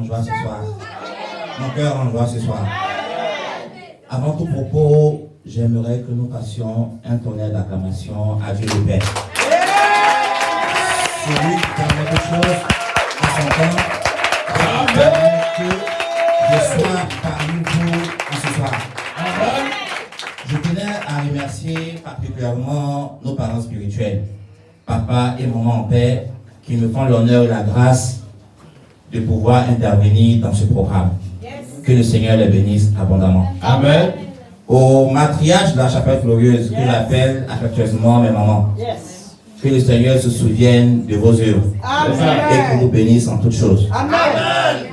joie ce soir. Mon cœur en joie ce soir. Avant tout propos, j'aimerais que nous passions un tonnerre d'acclamation à Dieu le Père. Celui qui permet toutes choses en son temps, qui permet que je sois parmi vous ce soir. Je tenais à remercier particulièrement nos parents spirituels, papa et maman en paix, qui me font l'honneur et la grâce de pouvoir intervenir dans ce programme. Que le Seigneur les bénisse abondamment. Amen. Au matriarche de la chapelle glorieuse, que j'appelle affectueusement mes mamans. Que le Seigneur se souvienne de vos œuvres. Et qu'il vous bénisse en toutes choses. Amen.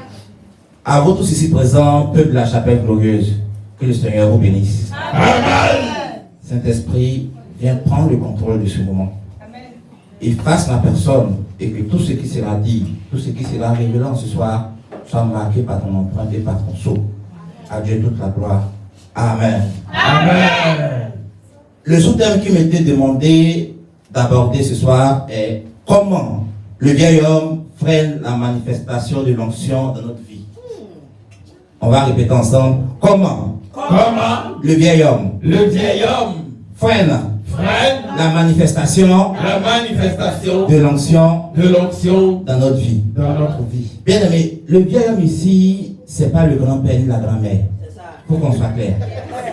À vous tous ici présents, peuple de la chapelle glorieuse, que le Seigneur vous bénisse. Amen. Saint-Esprit, viens prendre le contrôle de ce moment. Efface ma personne et que tout ce qui sera dit, tout ce qui sera révélant ce soir, soit marqué par ton empreinte et par ton sceau. À Dieu toute la gloire. Amen. Amen. Le sous-thème qui m'était demandé d'aborder ce soir est comment le vieil homme freine la manifestation de l'onction dans notre vie. On va répéter ensemble. Comment le vieil homme freine la manifestation de l'onction dans notre vie. Bien aimé, le vieil homme ici, c'est pas le grand-père ni la grand-mère. Il faut qu'on soit clair.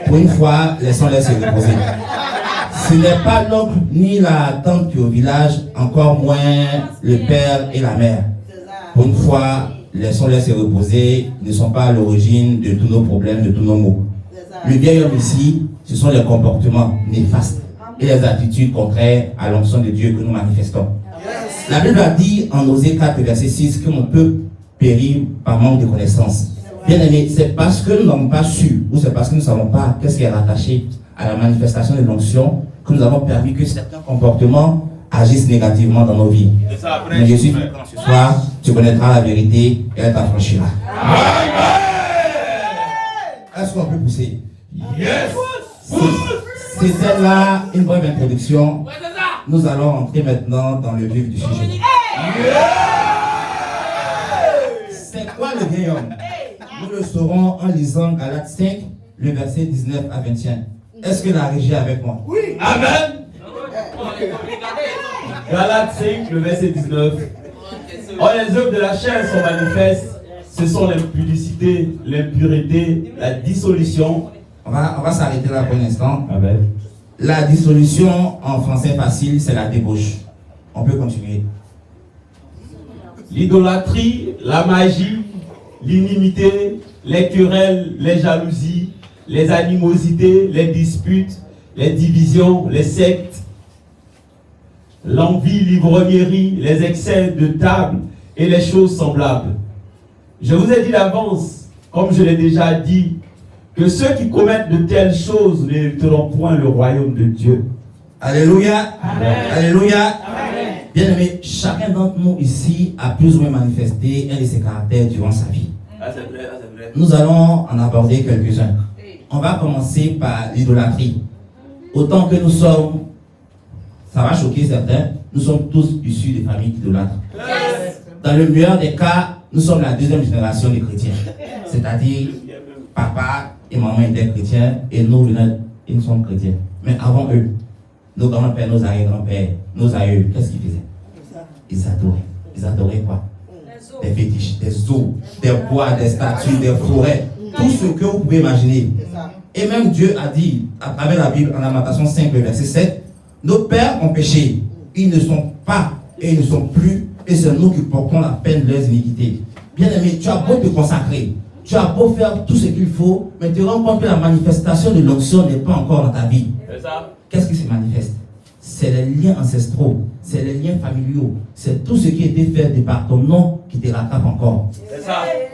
Pour une fois, laissons-les se reposer. Ce n'est pas l'oncle ni la tante qui est au village, encore moins le père et la mère. Pour une fois, laissons-les se reposer. Ils ne sont pas à l'origine de tous nos problèmes, de tous nos maux. Le vieil homme ici, ce sont les comportements néfastes et les attitudes contraires à l'onction de Dieu que nous manifestons. La Bible a dit en Osée 4, verset 6, que mon peuple périt par manque de connaissance. Bien aimé, c'est parce que nous n'avons pas su, ou c'est parce que nous ne savons pas qu'est-ce qui est rattaché à la manifestation de l'onction, que nous avons permis que certains comportements agissent négativement dans nos vies. Mais je suis content ce soir, tu connaîtras la vérité et elle t'affranchira. Est-ce qu'on peut pousser? C'était là une brève introduction. Nous allons entrer maintenant dans le vif du sujet. C'est quoi le vieil homme? Nous le saurons en lisant Galates 5, le verset 19 à 21. Est-ce que la régie est avec moi? Oui. Amen. Galates 5, le verset 19. Or, les œuvres de la chair sont manifestes. Ce sont l'impudicité, l'impureté, la dissolution. On va s'arrêter là pour un instant. Amen. La dissolution, en français facile, c'est la débauche. On peut continuer. L'idolâtrie, la magie, l'inimité, les querelles, les jalousies, les animosités, les disputes, les divisions, les sectes, l'envie, l'ivrognerie, les excès de table et les choses semblables. Je vous ai dit d'avance, comme je l'ai déjà dit, que ceux qui commettent de telles choses n'hériteront point le royaume de Dieu. Alléluia. Amen. Alléluia. Amen. Bien aimé, chacun d'entre nous ici a plus ou moins manifesté un de ses caractères durant sa vie. C'est vrai. Nous allons en aborder quelques-uns. On va commencer par l'idolâtrie. Autant que nous sommes, ça va choquer certains, nous sommes tous issus des familles idolâtres. Dans le meilleur des cas, nous sommes la deuxième génération des chrétiens. C'est-à-dire, papa et maman étaient chrétiens et nous sommes chrétiens. Mais avant eux, nos grands-pères, nos arrière-grands-pères, nos aïeux, qu'est-ce qu'ils faisaient? Ils adoraient. Ils adoraient quoi? Des fétiches, des eaux, des bois, des statues, des forêts, tout ce que vous pouvez imaginer. Et même Dieu a dit, à travers la Bible, en Lamentation 5, verset 7, nos pères ont péché, ils ne sont pas et ils ne sont plus, et c'est nous qui portons la peine de leurs iniquités. Bien aimé, tu as beau te consacrer, tu as beau faire tout ce qu'il faut, mais tu te rends compte que la manifestation de l'onction n'est pas encore dans ta vie. Qu'est-ce qui se manifeste? C'est les liens ancestraux, c'est les liens familiaux, c'est tout ce qui a été fait de par ton nom qui te rattrape encore.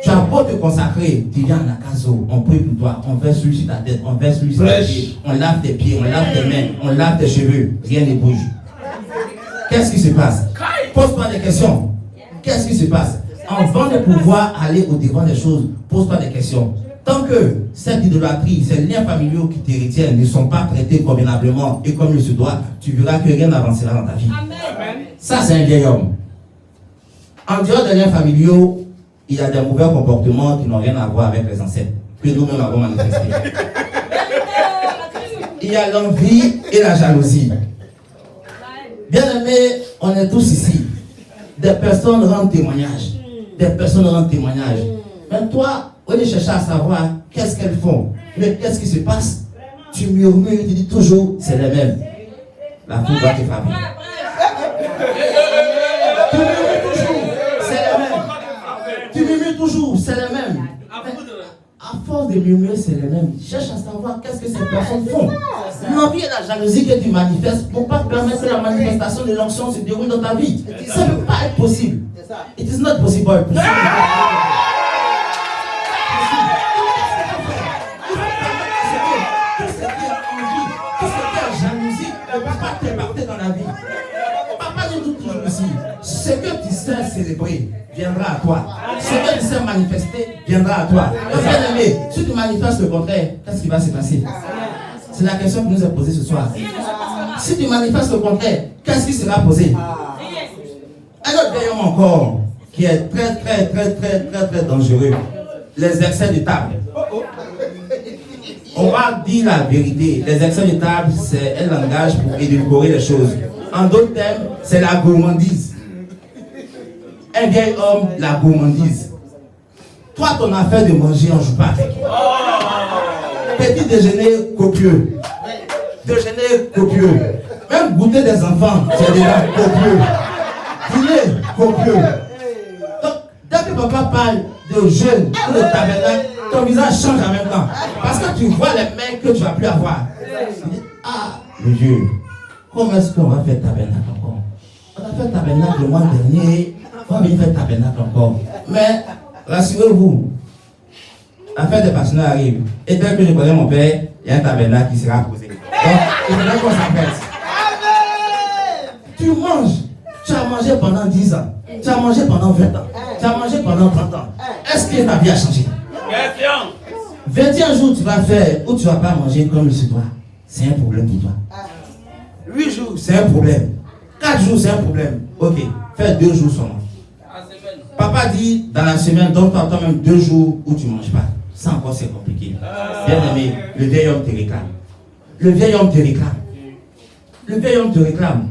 Tu as beau te consacrer, tu viens à la caso, on prie pour toi, on verse l'huile sur ta tête, on verse l'huile sur tes pieds, on lave tes pieds, on lave tes mains, on lave tes cheveux, rien ne bouge. Qu'est-ce qui se passe? Pose-toi des questions. Qu'est-ce qui se passe? Avant de pouvoir aller au devant des choses, pose-toi des questions. Tant que cette idolâtrie, ces liens familiaux qui te retiennent ne sont pas traités convenablement et comme il se doit, tu verras que rien n'avancera dans ta vie. Amen. Ça, c'est un vieil homme. En dehors des liens familiaux, il y a des mauvais comportements qui n'ont rien à voir avec les ancêtres, que nous-mêmes avons manifestés. Il y a l'envie et la jalousie. Bien aimé, on est tous ici. Des personnes rendent témoignage. Des personnes rendent témoignage. Mais toi, au lieu de chercher à savoir qu'est-ce qu'elles font, mais qu'est-ce qui se passe, tu murmures, tu dis toujours, c'est les mêmes. La foule va te frapper. Tu murmures toujours, c'est les mêmes. Tu murmures toujours, c'est les mêmes. À force de murmurer, c'est les mêmes. Cherche à savoir qu'est-ce que ces personnes font. L'envie et la jalousie que tu manifestes ne vont pas permettre que la manifestation de l'onction se déroule dans ta vie. Ça ne peut pas être possible. It is not possible. Ce que tu sais célébrer viendra à toi. Ce que tu sais manifester viendra à toi. Bien aimé, si tu manifestes le contraire, qu'est-ce qui va se passer? C'est la question qui nous est posée ce soir. Si tu manifestes le contraire, qu'est-ce qui sera posé? Un autre veillon encore qui est très dangereux. Les excès de table. On va dire la vérité. Les excès de table, c'est un langage pour édulcorer les choses. En d'autres termes, c'est la gourmandise. Un vieil homme, la gourmandise. Toi, ton affaire de manger, on ne joue pas avec. Petit déjeuner copieux. Déjeuner copieux. Même goûter des enfants, c'est déjà copieux. Dîner copieux. Donc, dès que papa parle de jeûne ou de tabernacle, ton visage change en même temps. Parce que tu vois les mains que tu ne vas plus avoir. Tu dis, ah, le Dieu, comment est-ce qu'on va faire tabernacle encore? On a fait tabernacle le mois dernier, on va venir faire tabernacle encore. Mais, rassurez-vous, l'affaire des passionnés arrive. Et dès que je connais mon père, il y a un tabernacle qui sera posé. Donc, il faudrait qu'on s'appelle. Tu manges. Tu as mangé pendant 10 ans. Tu as mangé pendant 20 ans. Tu as mangé pendant 30 ans. Est-ce que ta vie a changé? 21 jours tu vas faire où tu ne vas pas manger comme il doit. C'est un problème pour toi. 8 jours, c'est un problème. 4 jours, c'est un problème. Ok, fais 2 jours seulement. Papa dit dans la semaine, donne-toi toi-même 2 jours où tu ne manges pas. Ça encore, c'est compliqué. Bien aimé, le vieil homme te réclame. Le vieil homme te réclame. Le vieil homme te réclame.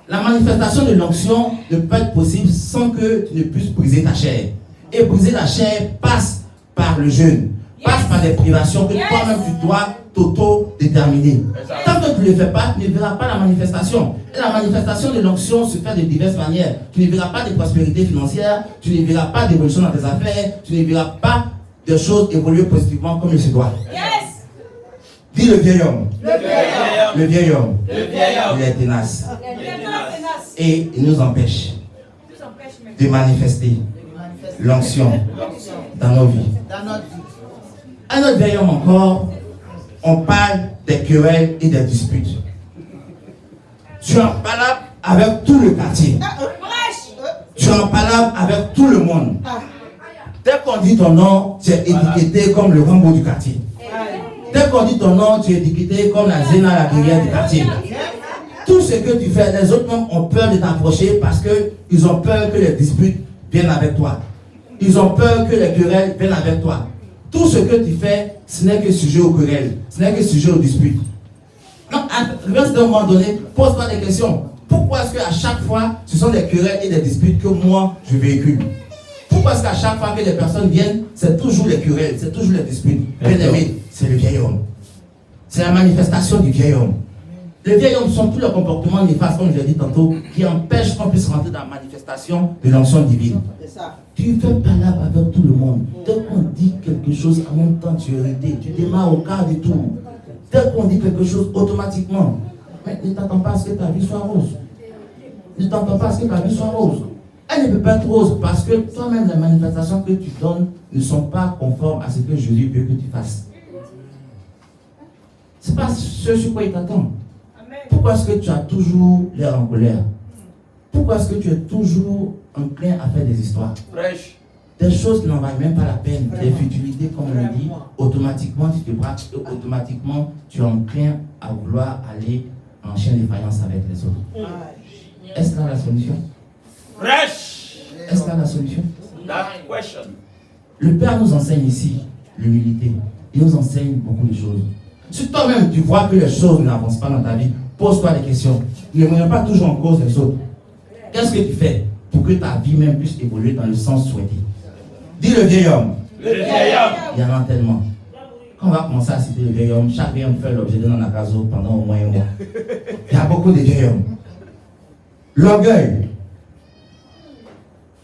La manifestation de l'onction ne peut être possible sans que tu ne puisses briser ta chair. Et briser la chair passe par le jeûne, passe par des privations que toi-même tu dois t'auto-déterminer. Tant que tu ne le fais pas, tu ne verras pas la manifestation. Et la manifestation de l'onction se fait de diverses manières. Tu ne verras pas de prospérité financière, tu ne verras pas d'évolution dans tes affaires, tu ne verras pas de choses évoluer positivement comme il se doit. Dis le vieil homme. Le vieil homme. Il est tenace. Et il nous empêche de manifester l'onction dans nos vies. Un autre vieil homme encore, on parle des querelles et des disputes. Tu en parles avec tout le quartier. Tu en parles avec tout le monde. Dès qu'on dit ton nom, tu es étiqueté comme le Rambo du quartier. Dès qu'on dit ton nom, tu es étiqueté comme la Zéna, la guerrière du quartier. Tout ce que tu fais, les autres même ont peur de t'approcher parce qu'ils ont peur que les disputes viennent avec toi. Ils ont peur que les querelles viennent avec toi. Tout ce que tu fais, ce n'est que sujet aux querelles, ce n'est que sujet aux disputes. Donc, à un moment donné, pose-toi des questions. Pourquoi est-ce qu'à chaque fois, ce sont des querelles et des disputes que moi, je véhicule? Pourquoi est-ce qu'à chaque fois que les personnes viennent, c'est toujours les querelles, c'est toujours les disputes? Bien aimé, c'est le vieil homme. C'est la manifestation du vieil homme. Les vieils hommes sont tous les comportements néfastes, comme je l'ai dit tantôt, qui empêchent qu'on puisse rentrer dans la manifestation de l'onction divine. Tu fais palabre avec tout le monde. Dès qu'on dit quelque chose, en même temps tu es irrité. Tu démarres au quart du tour. Dès qu'on dit quelque chose, automatiquement. Mais ne t'attends pas à ce que ta vie soit rose. Ne t'attends pas à ce que ta vie soit rose. Elle ne peut pas être rose parce que toi-même, les manifestations que tu donnes ne sont pas conformes à ce que Jésus veut que tu fasses. Ce n'est pas ce sur quoi il t'attend. Pourquoi est-ce que tu as toujours l'air en colère? Pourquoi est-ce que tu es toujours enclin à faire des histoires? Des choses qui n'en valent même pas la peine, des futilités comme on le dit, automatiquement tu te braques, automatiquement tu es enclin à vouloir aller en chien de faïence avec les autres. Est-ce là la solution? Est-ce là la solution? Le Père nous enseigne ici l'humilité. Il nous enseigne beaucoup de choses. Si toi-même tu vois que les choses n'avancent pas dans ta vie, pose-toi des questions. Ne remets pas toujours en cause les autres. Qu'est-ce que tu fais pour que ta vie même puisse évoluer dans le sens souhaité? Dis le vieil homme. Le vieil homme. Il y en a tellement. Quand on va commencer à citer le vieil homme, chaque vieil homme fait l'objet d'un anakazo pendant au moins un mois. Il y a beaucoup de vieils hommes. L'orgueil.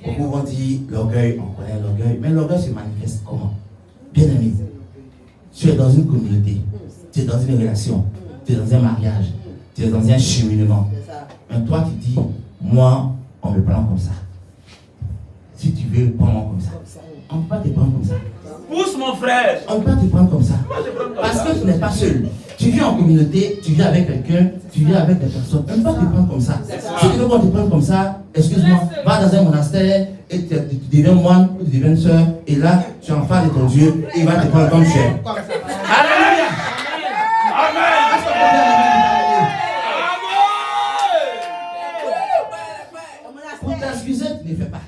Beaucoup vont dire l'orgueil, on connaît l'orgueil, mais l'orgueil se manifeste comment? Bien aimé, tu es dans une communauté, tu es dans une relation, tu es dans un mariage, tu es dans un cheminement. Mais toi tu dis, moi on me prend comme ça. Si tu veux, prends-moi comme ça. On ne peut pas te prendre comme ça. Pousse mon frère. On ne peut pas te prendre comme ça. Parce que tu n'es pas seul. Tu vis en communauté, tu vis avec quelqu'un, tu vis avec des personnes. On ne peut pas te prendre comme ça. Si tu veux qu'on te prenne comme ça, excuse-moi, va dans un monastère et tu deviens moine ou tu deviens soeur. Et là, tu es en face de ton Dieu et il va te prendre comme tu es. Alléluia. Pour t'excuser, tu ne fais pas.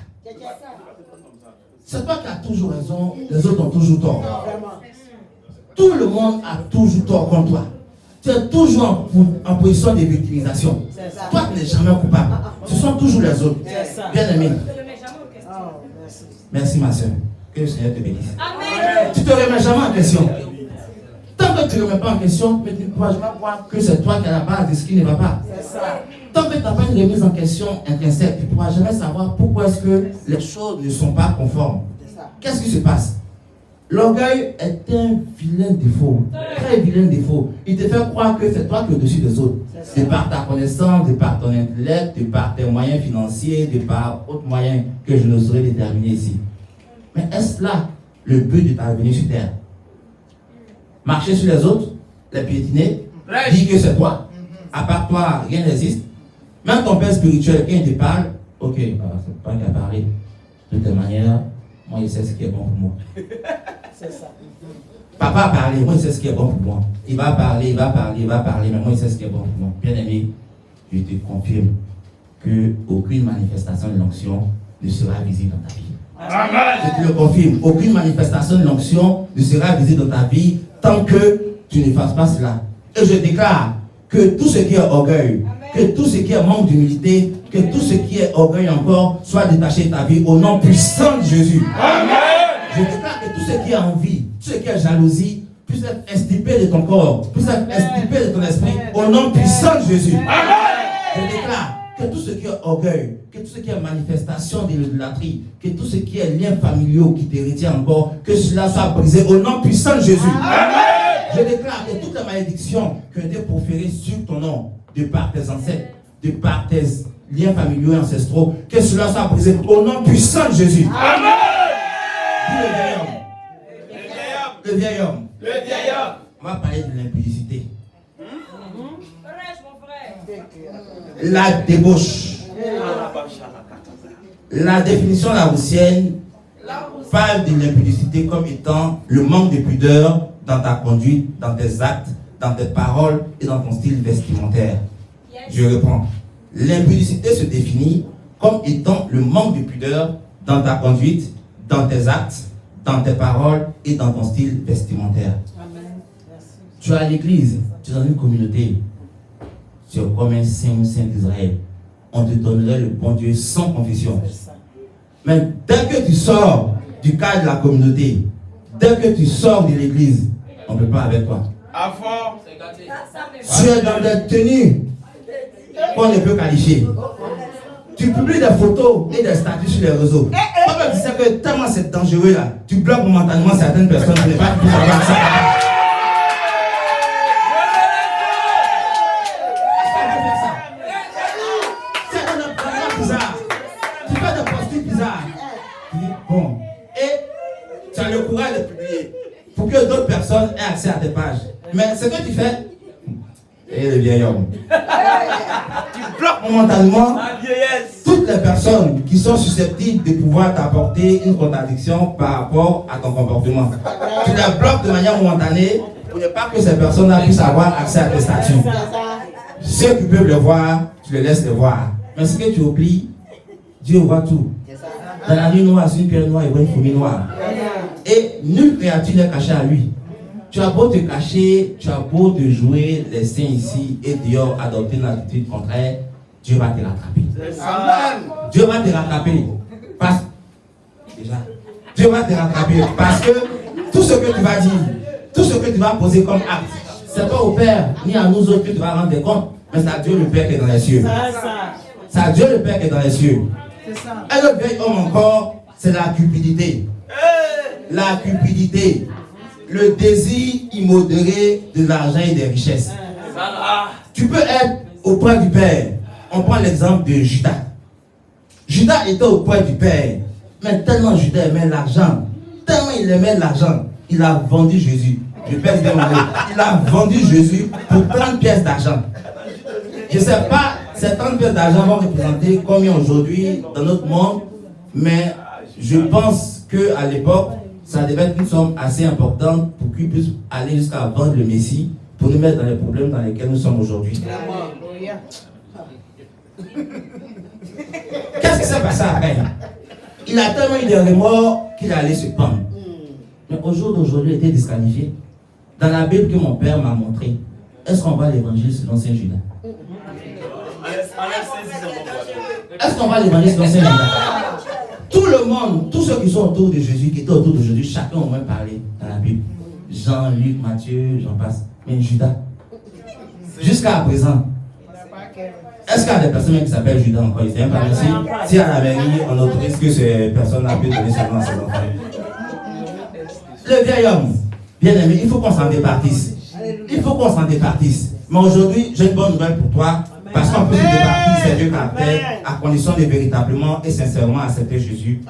C'est toi qui as toujours raison, les autres ont toujours tort. Tout le monde a toujours tort contre toi. Tu es toujours en position de victimisation. Toi, tu n'es jamais coupable. Ce sont toujours les autres. Bien aimé. Merci ma soeur. Que le Seigneur te bénisse. Tu ne te remets jamais en question. Tant que tu ne remets pas en question, tu ne pourras jamais voir que c'est toi qui es à la base de ce qui ne va pas. Tant que tu n'as pas une remise en question intrinsèque, tu ne pourras jamais savoir pourquoi est-ce que les choses ne sont pas conformes. Qu'est-ce qui se passe? L'orgueil est un vilain défaut, très vilain défaut. Il te fait croire que c'est toi qui es au-dessus des autres. De par ta connaissance, de par ton intellect, de par tes moyens financiers, de par autres moyens que je ne saurais déterminer ici. Mais est-ce là le but de ta venue sur terre? Marcher sur les autres, les piétiner, dire que c'est toi. À part toi, rien n'existe. Même ton père spirituel, quand il te parle, ok, c'est pas qu'il a parlé. De toute manière, moi, il sait ce qui est bon pour moi. C'est ça. Papa a parlé, moi, il sait ce qui est bon pour moi. Il va parler, mais moi, il sait ce qui est bon pour moi. Bien aimé, je te confirme qu'aucune manifestation de l'onction ne sera visible dans ta vie. Amen. Je te le confirme, aucune manifestation de l'onction ne sera visible dans ta vie tant que tu ne fasses pas cela. Et je déclare que tout ce qui est orgueil, que tout ce qui est manque d'humilité, que tout ce qui est orgueil encore soit détaché de ta vie au nom puissant de Jésus. Amen. Je déclare que tout ce qui est envie, tout ce qui est jalousie, puisse être extirpé de ton corps, puisse être extirpé de ton esprit au nom puissant de Jésus. Amen. Je déclare que tout ce qui est orgueil, que tout ce qui est manifestation de l'idolâtrie, que tout ce qui est liens familiaux qui te retient encore, que cela soit brisé au nom puissant de Jésus. Amen. Je déclare que toutes les malédictions qui ont été proférées sur ton nom, de par tes ancêtres, de par tes liens familiaux et ancestraux, que cela soit brisé au nom puissant de Jésus. Amen. Dis le vieil homme. Le vieil homme. Le vieil homme. On va parler de l'impudicité. La débauche. La définition laroussienne parle de l'impudicité comme étant le manque de pudeur dans ta conduite, dans tes actes, dans tes paroles et dans ton style vestimentaire. Je reprends. L'impudicité se définit comme étant le manque de pudeur dans ta conduite, dans tes actes, dans tes paroles et dans ton style vestimentaire. Amen. Tu es à l'église, tu es dans une communauté, tu es comme un saint d'Israël. On te donnerait le bon Dieu sans confession. Mais dès que tu sors du cadre de la communauté, dès que tu sors de l'église, on ne peut pas avec toi. Tu es dans des tenues qu'on ne peut qualifier. Tu publies des photos et des statuts sur les réseaux. Pourquoi tu sais que tellement c'est dangereux là, tu bloques momentanément certaines personnes qui ne pas plus avoir ça. C'est bizarre. Tu fais des postures bizarres. Bon. Et tu as le courage de publier pour que d'autres personnes aient accès à tes pages. Mais ce que tu fais, et le vieil homme, tu bloques momentanément toutes les personnes qui sont susceptibles de pouvoir t'apporter une contradiction par rapport à ton comportement. Tu les bloques de manière momentanée pour ne pas que ces personnes-là puissent avoir accès à tes statuts. Ceux qui peuvent le voir, tu les laisses le voir. Mais ce que tu oublies, Dieu voit tout. Dans la nuit noire, sur une pierre noire, il voit une fourmi noire. Et nulle créature n'est cachée à lui. Tu as beau te cacher, tu as beau te jouer les saints ici et dehors adopter une attitude contraire, Dieu va te rattraper. Dieu va te rattraper. Dieu va te rattraper parce que tout ce que tu vas dire, tout ce que tu vas poser comme acte, c'est pas au Père ni à nous autres que tu vas rendre compte, mais c'est à Dieu le Père qui est dans les cieux. C'est à Dieu le Père qui est dans les cieux. Et le vieil homme encore, c'est la cupidité. La cupidité. Le désir immodéré de l'argent et des richesses. Tu peux être auprès du Père. On prend l'exemple de Judas. Judas était auprès du Père. Mais tellement Judas aimait l'argent, tellement il aimait l'argent, il a vendu Jésus. Je pèse bien mon mot. Il a vendu Jésus pour 30 pièces d'argent. Je ne sais pas, ces 30 pièces d'argent vont représenter combien aujourd'hui dans notre monde, mais je pense qu'à l'époque, ça devait être une somme assez importante pour qu'il puisse aller jusqu'à vendre le Messie pour nous mettre dans les problèmes dans lesquels nous sommes aujourd'hui. Qu'est-ce qui s'est passé après? Il a tellement eu de remords qu'il allait se pendre. Mais au jour d'aujourd'hui, il était disqualifié. Dans la Bible que mon père m'a montré, est-ce qu'on va l'évangile selon Saint Judas? Est-ce qu'on va l'évangile selon Saint Judas? Tout le monde, tous ceux qui sont autour de Jésus, qui étaient autour de Jésus, chacun au moins parlé dans la Bible. Jean, Luc, Matthieu, j'en passe. Mais Judas, jusqu'à présent, est-ce qu'il y a des personnes qui s'appellent Judas encore ici? Si à la mairie, on autorise que ces personnes-là puissent donner son nom à ses enfants. Le vieil homme, bien aimé, il faut qu'on s'en départisse. Il faut qu'on s'en départisse. Mais aujourd'hui, j'ai une bonne nouvelle pour toi. Parce qu'on peut se départir ces deux caractères à condition de véritablement et sincèrement accepter Jésus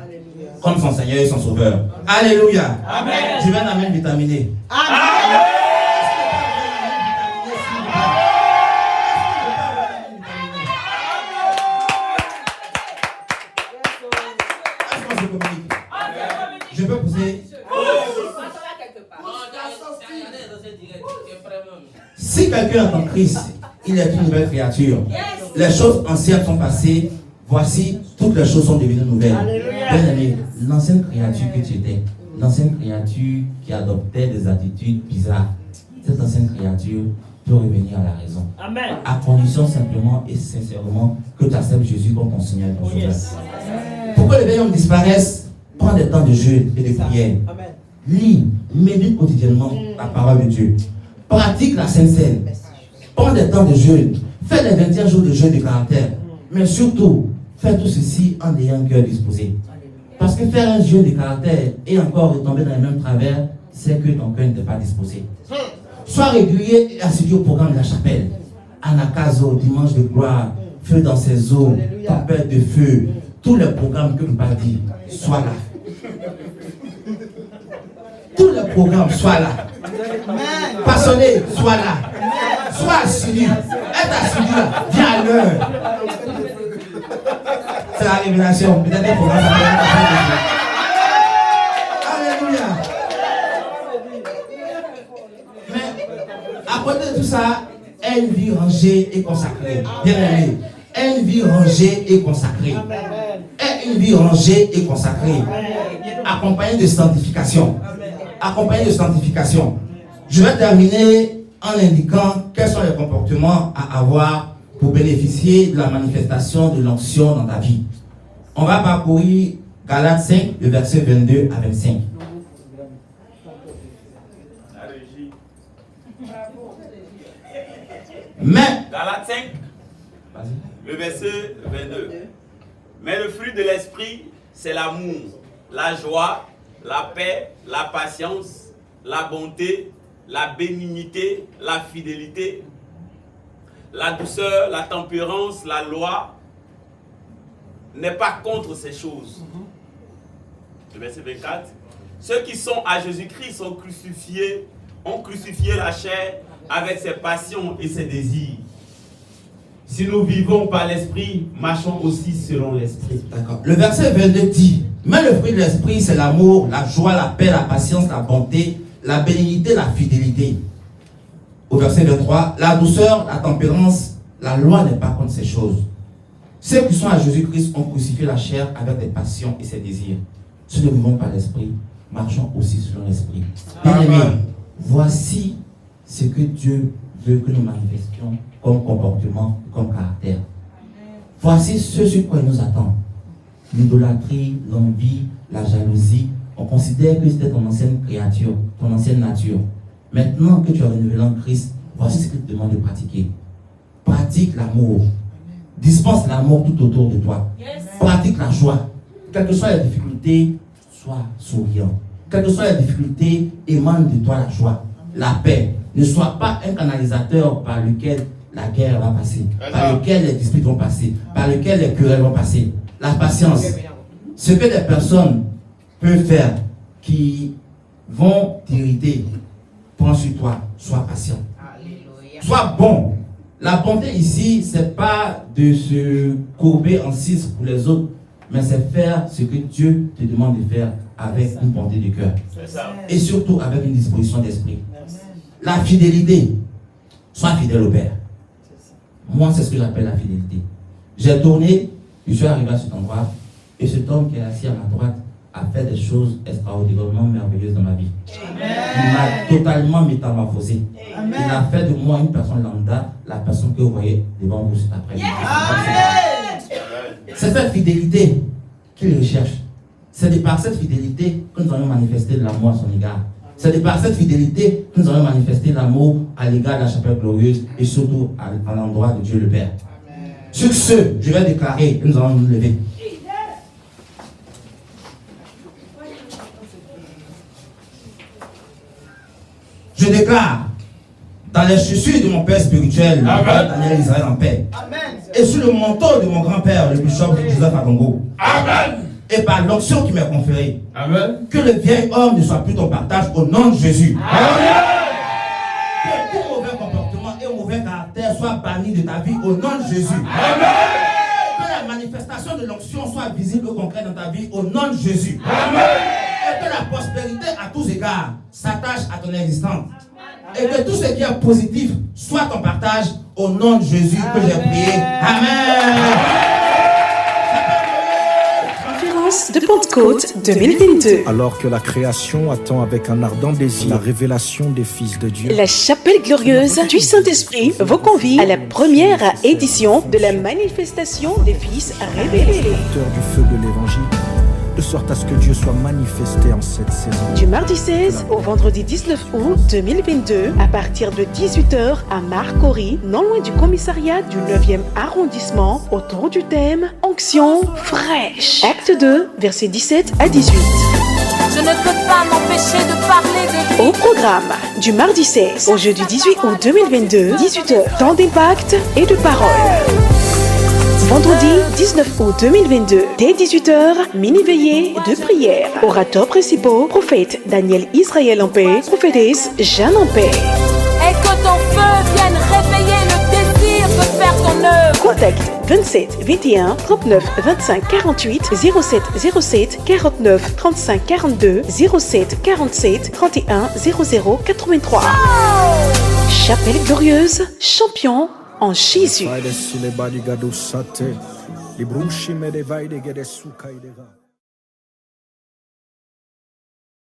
comme son Seigneur et son Sauveur. Alléluia. Amen. Je vais un amen vitaminé. Amen. Est-ce qu'on se communique? Je peux poser. Si quelqu'un est en Christ, il est une nouvelle créature. Les choses anciennes sont passées. Voici, toutes les choses sont devenues nouvelles. Bien aimé, l'ancienne créature que tu étais, l'ancienne créature qui adoptait des attitudes bizarres, cette ancienne créature peut revenir à la raison. Amen. À condition simplement et sincèrement que tu acceptes Jésus comme ton Seigneur et ton Sauveur. Pour que les vieils hommes disparaissent, prends des temps de jeûne et de prière. Lis, médite quotidiennement la parole de Dieu. Pratique la Sainte Seine. Prends des temps de jeûne. Fais les 21 jours de jeûne de caractère. Mais surtout, fais tout ceci en ayant un cœur disposé. Parce que faire un jeûne de caractère et encore retomber dans les mêmes travers, c'est que ton cœur n'était pas disposé. Sois régulier et assidu au programme de la chapelle. Anakazo, dimanche de gloire, feu dans ses eaux, tempête de feu, tous les programmes que nous pas dit, sois là. Tous les programmes, sois là. Passionné, sois là. Sois assidu. Être assidu là. Viens à l'heure. C'est la révélation. Peut-être des programmes. Alléluia. Mais à côté de tout ça, une vie rangée et consacrée. Bien aimé. Une vie rangée et consacrée. Et une vie rangée et consacrée. Accompagnée de sanctification. Accompagné de sanctification. Je vais terminer en indiquant quels sont les comportements à avoir pour bénéficier de la manifestation de l'onction dans ta vie. On va parcourir Galates 5, le verset 22 à 25. Mais, Galates 5, le verset 22. Mais le fruit de l'esprit, c'est l'amour, la joie, la paix, la patience, la bonté, la bénignité, la fidélité, la douceur, la tempérance, la loi n'est pas contre ces choses. Le verset 24. Ceux qui sont à Jésus-Christ sont crucifiés, ont crucifié la chair avec ses passions et ses désirs. Si nous vivons par l'esprit, marchons aussi selon l'esprit. D'accord. Le verset 22 dit, mais le fruit de l'esprit, c'est l'amour, la joie, la paix, la patience, la bonté, la bénignité, la fidélité. Au verset 23, la douceur, la tempérance, la loi n'est pas contre ces choses. Ceux qui sont à Jésus-Christ ont crucifié la chair avec des passions et ses désirs. Si nous vivons par l'esprit, marchons aussi sur l'esprit. Bien-aimés, voici ce que Dieu veut que nous manifestions comme comportement, comme caractère. Voici ce sur quoi il nous attend. L'idolâtrie, l'envie, la jalousie, on considère que c'était ton ancienne créature, ton ancienne nature. Maintenant que tu as renouvelé en Christ, voici ce qu'il te demande de pratiquer. Pratique l'amour. Dispense l'amour tout autour de toi. Pratique la joie. Quelles que soient les difficultés, sois souriant. Quelles que soient les difficultés, émane de toi la joie, la paix. Ne sois pas un canalisateur par lequel la guerre va passer, par lequel les disputes vont passer, par lequel les querelles vont passer. La patience. Ce que des personnes peuvent faire qui vont t'irriter, prends sur toi, sois patient. Sois bon. La bonté ici, c'est pas de se courber en six pour les autres, mais c'est faire ce que Dieu te demande de faire avec une bonté de cœur. Et surtout avec une disposition d'esprit. La fidélité. Sois fidèle au Père. Moi, c'est ce que j'appelle la fidélité. J'ai tourné, je suis arrivé à cet endroit, et cet homme qui est assis à ma droite a fait des choses extraordinairement merveilleuses dans ma vie. Amen. Il m'a totalement métamorphosé. Amen. Il a fait de moi une personne lambda, la personne que vous voyez devant vous cet après-midi. C'est cette fidélité qu'il recherche. C'est de par cette fidélité que nous allons manifester de l'amour à son égard. C'est de par cette fidélité que nous allons manifester l'amour à l'égard de la chapelle glorieuse et surtout à l'endroit de Dieu le Père. Amen. Sur ce, je vais déclarer que nous allons nous lever. Je déclare dans les chaussures de mon père spirituel, Daniel Israël en paix. Amen. Et sur le manteau de mon grand-père, le bishop Joseph Agongo. Amen. Et par l'onction qui m'est conférée, amen, que le vieil homme ne soit plus ton partage au nom de Jésus. Amen. Que tout mauvais comportement et mauvais caractère soit banni de ta vie au nom de Jésus. Amen. Que la manifestation de l'onction soit visible et concrète dans ta vie au nom de Jésus. Amen. Et que la prospérité à tous égards s'attache à ton existence. Et que tout ce qui est positif soit ton partage au nom de Jésus que j'ai prié. Amen. De Pentecôte 2022. Alors que la création attend avec un ardent désir la révélation des fils de Dieu, la chapelle glorieuse du Saint-Esprit vous convie à la première édition de la manifestation des fils révélés. Du feu de l'évangile, de sorte à ce que Dieu soit manifesté en cette saison. Du mardi 16 au vendredi 19 août 2022, à partir de 18h à Marcory, non loin du commissariat du 9e arrondissement, autour du thème Onction fraîche. Acte 2, versets 17 à 18. Je ne peux pas m'empêcher de parler de lui. Au programme, du mardi 16 au jeudi 18 août 2022, 18h, temps d'impact et de parole. Vendredi 19 août 2022, dès 18h, mini-veillée de prière. Orateurs principaux, prophète Daniel Israël en paix, prophétesse Jeanne en paix. Et que ton feu vienne réveiller le désir de faire ton œuvre. Contact 27 21 39 25 48 07 07 49 35 42 07 47 31 00 83. Chapelle glorieuse, champion en Jésus.